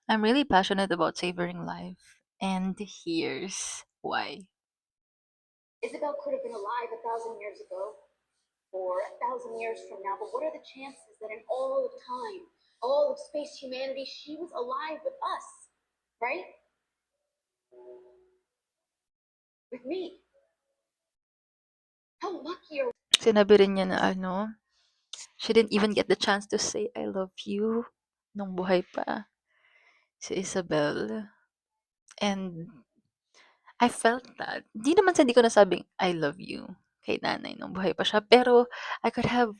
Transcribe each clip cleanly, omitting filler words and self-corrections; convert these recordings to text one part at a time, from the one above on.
I'm really passionate about savoring life, and here's why. Isabel could have been alive 1,000 years ago, or 1,000 years from now, but what are the chances that in all of time, all of space humanity, she was alive with us, right? With me. How lucky are Sinabi rin niya na she didn't even get the chance to say I love you nung buhay pa si Isabel. And I felt that. Di naman sa di ko nasabing I love you kay nanay nung buhay pa siya. Pero I could have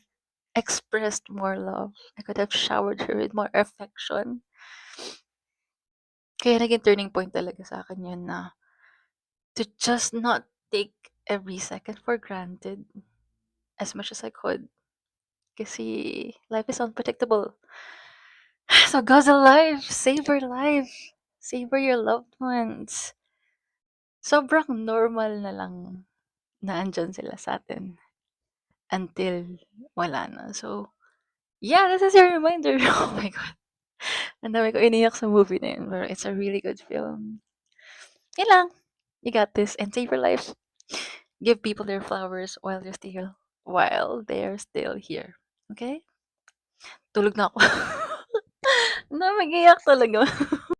expressed more love. I could have showered her with more affection. Kaya naging turning point talaga sa akin yun na to just not take every second for granted as much as I could. Kasi life is unpredictable. So guzzle life, savor life, savor your loved ones. Sobrang normal na lang na andyan sila sa atin until wala na. So, yeah, this is your reminder. Oh my God. Ang dami ko iniyak sa movie na yun. Pero it's a really good film. Yun lang. You got this. And save your life. Give people their flowers while they're still here. Okay? Tulog na ako. Na, mag-iyak talaga.